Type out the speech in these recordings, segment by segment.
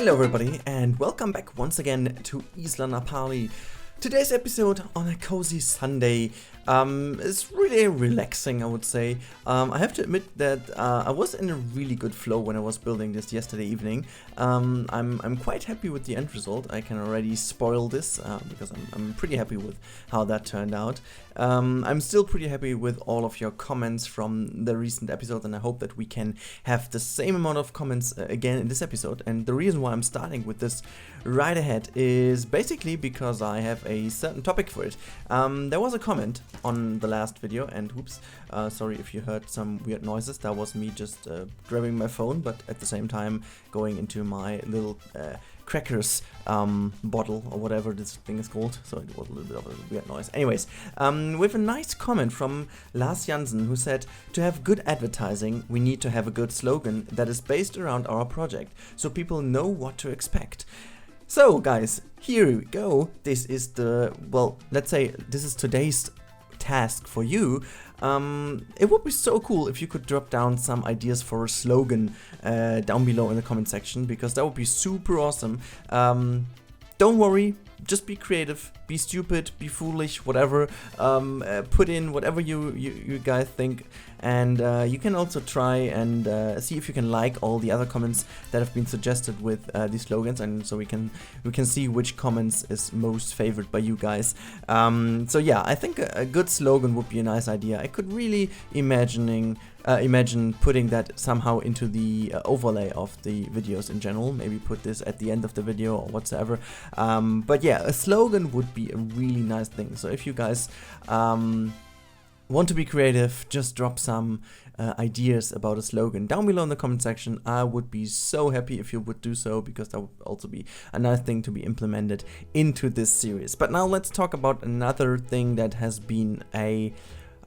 Hello everybody and welcome back once again to Isla Napali. Today's episode on a cozy Sunday is really relaxing, I would say. I have to admit that I was in a really good flow when I was building this yesterday evening. I'm quite happy with the end result. I can already spoil this because I'm pretty happy with how that turned out. I'm still pretty happy with all of your comments from the recent episode, and I hope that we can have the same amount of comments again in this episode. And the reason why I'm starting with this right ahead is basically because I have a certain topic for it. There was a comment on the last video, and oops, sorry if you heard some weird noises. That was me just grabbing my phone, but at the same time going into my little crackers bottle or whatever this thing is called, so it was a little bit of a weird noise. Anyways, with a nice comment from Lars Jansen, who said, to have good advertising we need to have a good slogan that is based around our project so people know what to expect. So guys, here we go. This is let's say this is today's task for you. It would be so cool if you could drop down some ideas for a slogan down below in the comment section, because that would be super awesome. Don't worry, just be creative, be stupid, be foolish, whatever. Put in whatever you guys think, and you can also try and see if you can like all the other comments that have been suggested with these slogans, and so we can see which comments is most favored by you guys. So yeah, I think a good slogan would be a nice idea. I could really imagine putting that somehow into the overlay of the videos in general. Maybe put this at the end of the video or whatsoever. But yeah, a slogan would be a really nice thing. So if you guys want to be creative, just drop some ideas about a slogan down below in the comment section. I would be so happy if you would do so, because that would also be a nice thing to be implemented into this series. But now let's talk about another thing that has been a,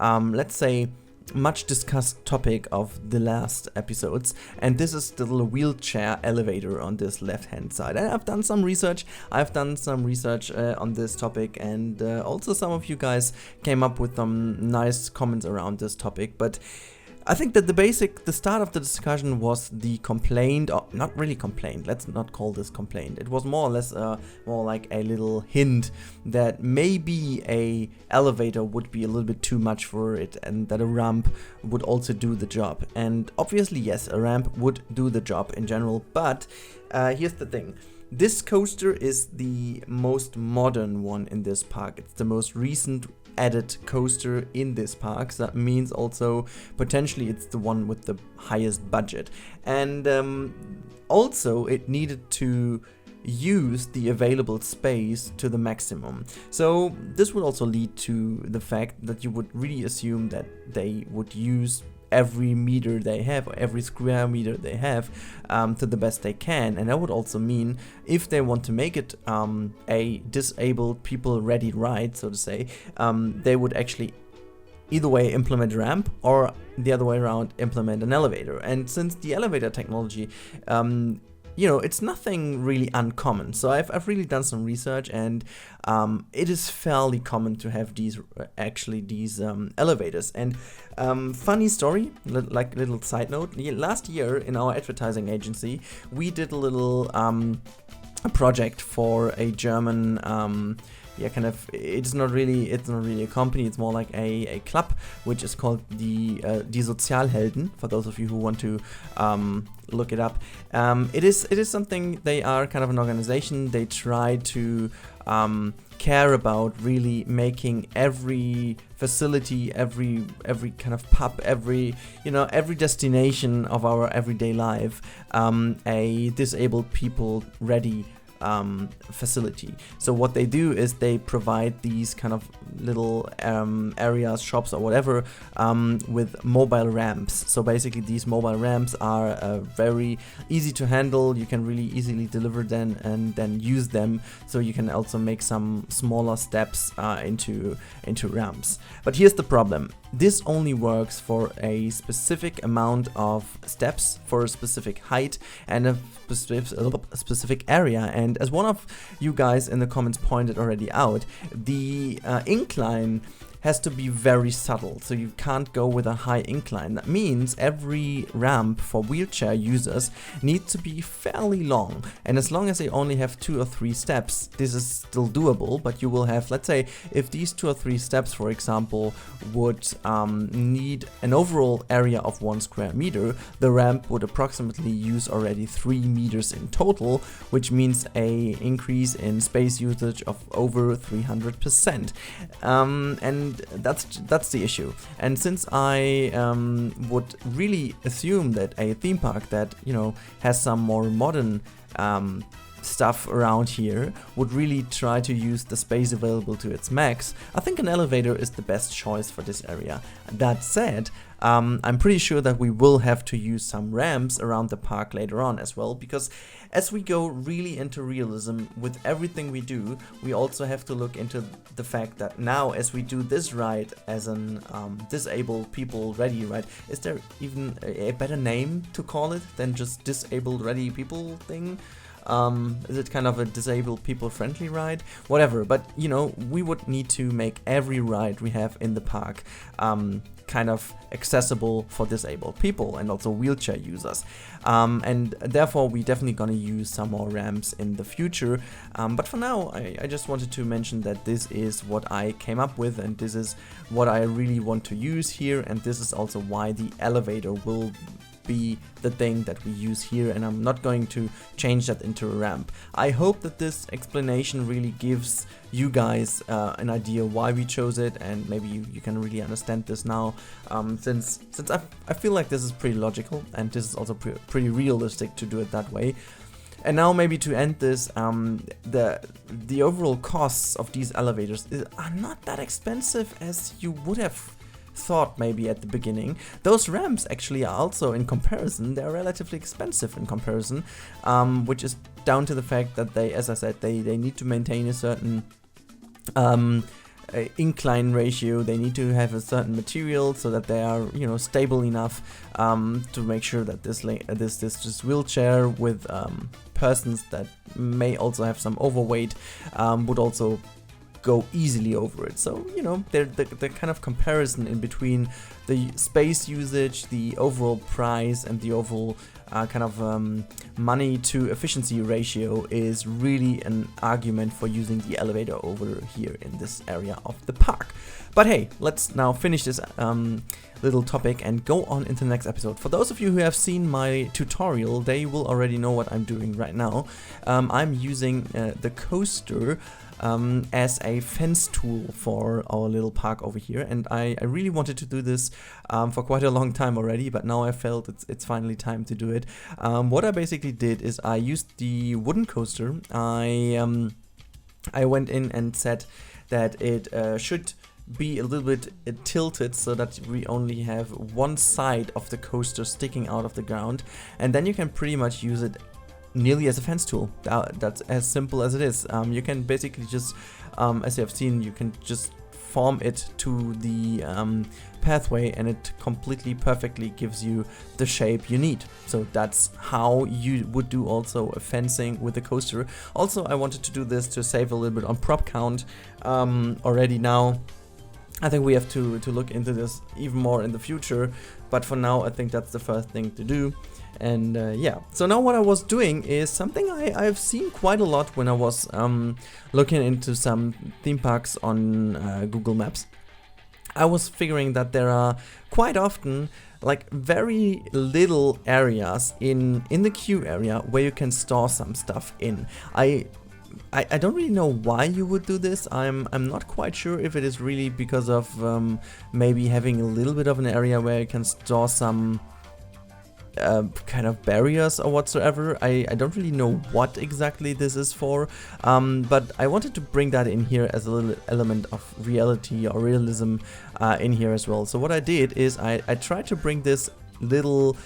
let's say, much discussed topic of the last episodes, and this is the little wheelchair elevator on this left hand side. And I've done some research on this topic, and also some of you guys came up with some nice comments around this topic. But I think that the start of the discussion was the complaint, or not really complaint, let's not call this complaint. It was more or less more like a little hint that maybe a elevator would be a little bit too much for it, and that a ramp would also do the job. And obviously, yes, a ramp would do the job in general, but here's the thing. This coaster is the most modern one in this park. It's the most recent added coaster in this park, so that means also potentially it's the one with the highest budget, and also it needed to use the available space to the maximum. So this would also lead to the fact that you would really assume that they would use every meter they have, or every square meter they have, to the best they can. And that would also mean, if they want to make it a disabled people ready ride, so to say, they would actually either way implement a ramp, or the other way around implement an elevator. And since the elevator technology, it's nothing really uncommon. So I've really done some research, and it is fairly common to have these elevators. And funny story, like little side note, last year in our advertising agency, we did a little a project for a German it's not really a company, it's more like a club, which is called the Die Sozialhelden, for those of you who want to look it up. It is something, they are kind of an organization. They try to care about really making every facility, every kind of pub, every destination of our everyday life a disabled people ready facility. So what they do is they provide these kind of little areas, shops or whatever, with mobile ramps. So basically these mobile ramps are very easy to handle. You can really easily deliver them and then use them, so you can also make some smaller steps into ramps. But here's the problem. This only works for a specific amount of steps, for a specific height and a specific area. And as one of you guys in the comments pointed already out, the incline has to be very subtle, so you can't go with a high incline. That means every ramp for wheelchair users needs to be fairly long, and as long as they only have 2 or 3 steps, this is still doable. But you will have, let's say, if these 2 or 3 steps, for example, would need an overall area of 1 square meter, the ramp would approximately use already 3 meters in total, which means a increase in space usage of over 300%. And that's the issue. And since I would really assume that a theme park that, you know, has some more modern stuff around here would really try to use the space available to its max, I think an elevator is the best choice for this area. That said, I'm pretty sure that we will have to use some ramps around the park later on as well, because as we go really into realism with everything we do, we also have to look into the fact that now, as we do this ride as an disabled people ready ride, is there even a better name to call it than just disabled ready people thing? Is it kind of a disabled people friendly ride? Whatever, but you know, we would need to make every ride we have in the park kind of accessible for disabled people and also wheelchair users. And therefore we definitely gonna use some more ramps in the future. But for now, I just wanted to mention that this is what I came up with, and this is what I really want to use here, and this is also why the elevator will be the thing that we use here, and I'm not going to change that into a ramp. I hope that this explanation really gives you guys an idea why we chose it, and maybe you can really understand this now, since I feel like this is pretty logical, and this is also pretty realistic to do it that way. And now maybe to end this, the overall costs of these elevators are not that expensive as you would have thought maybe at the beginning. Those ramps actually are also, in comparison, they're relatively expensive in comparison, which is down to the fact that they, as I said, they need to maintain a certain incline ratio. They need to have a certain material so that they are, you know, stable enough to make sure that this wheelchair with persons that may also have some overweight would also go easily over it. So, you know, the kind of comparison in between the space usage, the overall price, and the overall kind of money to efficiency ratio is really an argument for using the elevator over here in this area of the park. But hey, let's now finish this little topic and go on into the next episode. For those of you who have seen my tutorial, they will already know what I'm doing right now. I'm using the coaster as a fence tool for our little park over here, and I really wanted to do this for quite a long time already, but now I felt it's finally time to do it. What I basically did is I used the wooden coaster. I went in and said that it should be a little bit tilted so that we only have one side of the coaster sticking out of the ground, and then you can pretty much use it nearly as a fence tool. That's as simple as it is. You can basically just, as you have seen, you can just form it to the pathway, and it completely perfectly gives you the shape you need. So that's how you would do also a fencing with the coaster. Also, I wanted to do this to save a little bit on prop count already now. I think we have to look into this even more in the future, but for now I think that's the first thing to do. And yeah, so now what I was doing is something I've seen quite a lot when I was looking into some theme parks on Google Maps. I was figuring that there are quite often like very little areas in the queue area where you can store some stuff in. I don't really know why you would do this. I'm not quite sure if it is really because of maybe having a little bit of an area where you can store some kind of barriers or whatsoever. I don't really know what exactly this is for, but I wanted to bring that in here as a little element of reality or realism in here as well. So what I did is I tried to bring this little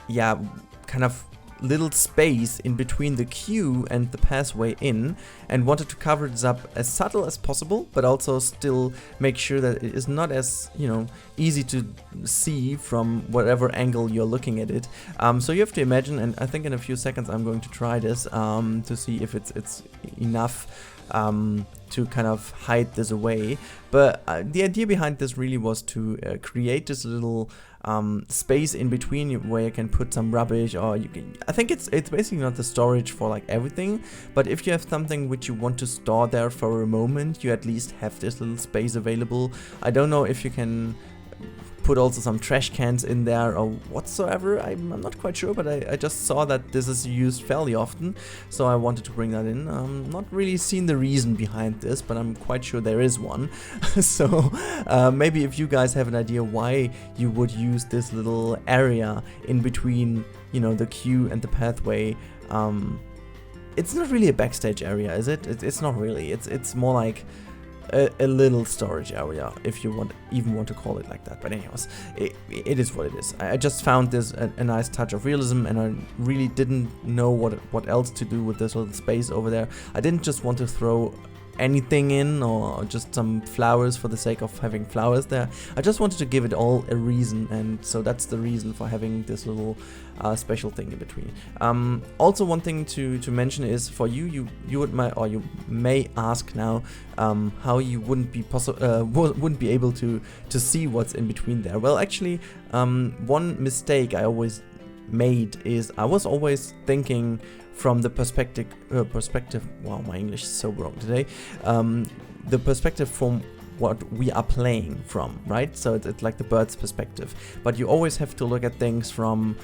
yeah, kind of little space in between the queue and the pathway in, and wanted to cover this up as subtle as possible, but also still make sure that it is not as, you know, easy to see from whatever angle you're looking at it. So you have to imagine, and I think in a few seconds I'm going to try this to see if it's enough to kind of hide this away. But the idea behind this really was to create this little space in between where you can put some rubbish, or you can, I think it's basically not the storage for like everything, but if you have something which you want to store there for a moment, you at least have this little space available. I don't know if you can put also some trash cans in there or whatsoever. I'm not quite sure, but I just saw that this is used fairly often, so I wanted to bring that in. Not really seen the reason behind this, but I'm quite sure there is one. So maybe if you guys have an idea why you would use this little area in between, you know, the queue and the pathway. It's not really a backstage area, is it? It's not really. It's more like a little storage area, if you even want to call it like that. But anyways, it is what it is. I just found this a nice touch of realism, and I really didn't know what else to do with this little space over there. I didn't just want to throw anything in, or just some flowers for the sake of having flowers there. I just wanted to give it all a reason, and so that's the reason for having this little special thing in between. Also, one thing to mention is for you may ask now how you wouldn't be able to see what's in between there. Well, actually, one mistake I always made is I was always thinking from the perspective, wow, my English is so wrong today, the perspective from what we are playing from, right? So it's like the bird's perspective, but you always have to look at things from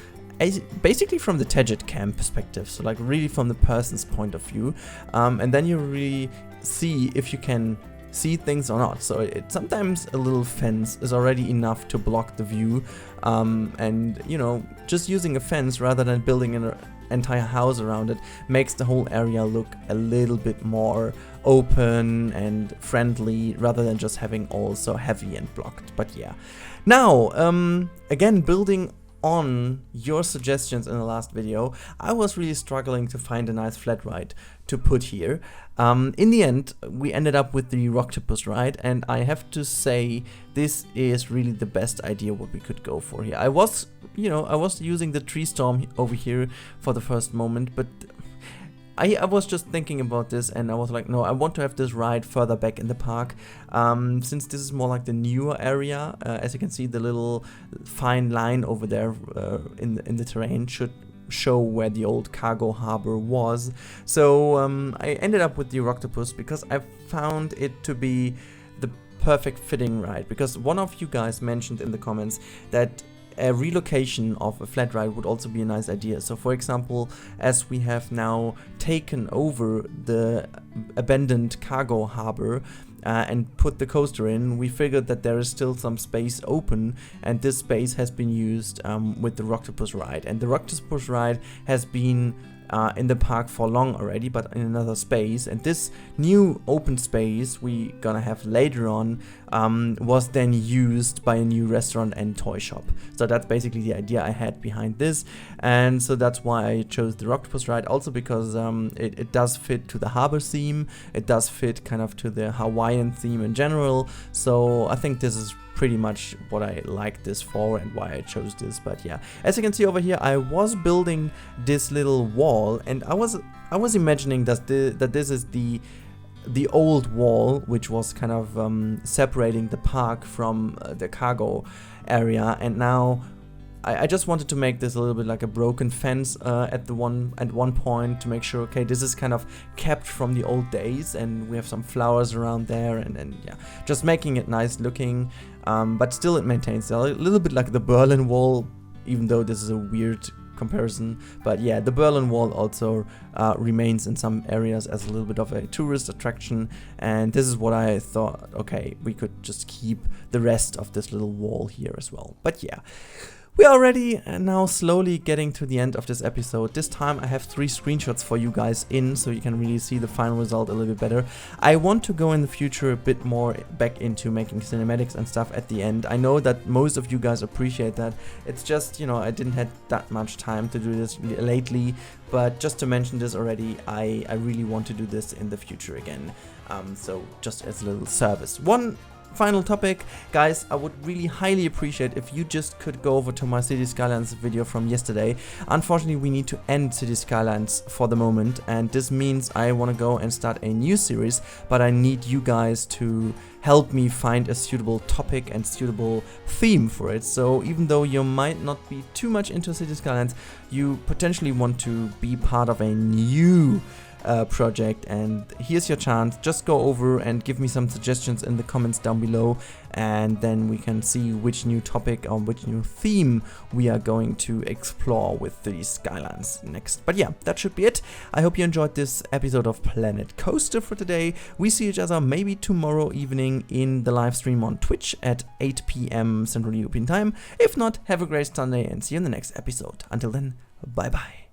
basically from the Tejet cam perspective, so like really from the person's point of view, and then you really see if you can see things or not. So sometimes a little fence is already enough to block the view, and you know, just using a fence rather than building an entire house around it makes the whole area look a little bit more open and friendly, rather than just having all so heavy and blocked. But yeah, now again, building on your suggestions in the last video, I was really struggling to find a nice flat ride to put here. In the end, we ended up with the octopus ride, and I have to say this is really the best idea what we could go for here. I was using the tree storm over here for the first moment, but I was just thinking about this, and I was like, no, I want to have this ride further back in the park, since this is more like the newer area. As you can see, the little fine line over there in the terrain should show where the old cargo harbor was. So I ended up with the octopus because I found it to be the perfect fitting ride, because one of you guys mentioned in the comments that a relocation of a flat ride would also be a nice idea. So for example, as we have now taken over the abandoned cargo harbor and put the coaster in, we figured that there is still some space open, and this space has been used with the octopus ride. And the octopus ride has been in the park for long already, but in another space, and this new open space we gonna have later on was then used by a new restaurant and toy shop. So that's basically the idea I had behind this, and so that's why I chose the octopus ride, also because it does fit to the harbor theme, it does fit kind of to the Hawaiian theme in general, so I think this is pretty much what I like this for and why I chose this. But yeah, as you can see over here, I was building this little wall, and I was imagining that this is the old wall, which was kind of separating the park from the cargo area, and now I just wanted to make this a little bit like a broken fence at one point to make sure, okay, this is kind of kept from the old days, and we have some flowers around there, and yeah, just making it nice looking, but still it maintains a little bit like the Berlin Wall, even though this is a weird comparison. But yeah, the Berlin Wall also remains in some areas as a little bit of a tourist attraction, and this is what I thought, okay, we could just keep the rest of this little wall here as well. But yeah, we are already now slowly getting to the end of this episode. This time I have 3 screenshots for you guys in, so you can really see the final result a little bit better. I want to go in the future a bit more back into making cinematics and stuff at the end. I know that most of you guys appreciate that. It's just, you know, I didn't have that much time to do this lately, but just to mention this already, I really want to do this in the future again. So just as a little service. One final topic, guys, I would really highly appreciate if you just could go over to my City Skylines video from yesterday. Unfortunately, we need to end City Skylines for the moment, and this means I want to go and start a new series, but I need you guys to help me find a suitable topic and suitable theme for it. So even though you might not be too much into City Skylines, you potentially want to be part of a new project, and here's your chance. Just go over and give me some suggestions in the comments down below, and then we can see which new topic or which new theme we are going to explore with the Skylines next. But yeah, that should be it. I hope you enjoyed this episode of Planet Coaster for today. We see each other maybe tomorrow evening in the live stream on Twitch at 8 p.m. Central European Time. If not, have a great Sunday and see you in the next episode. Until then, bye bye.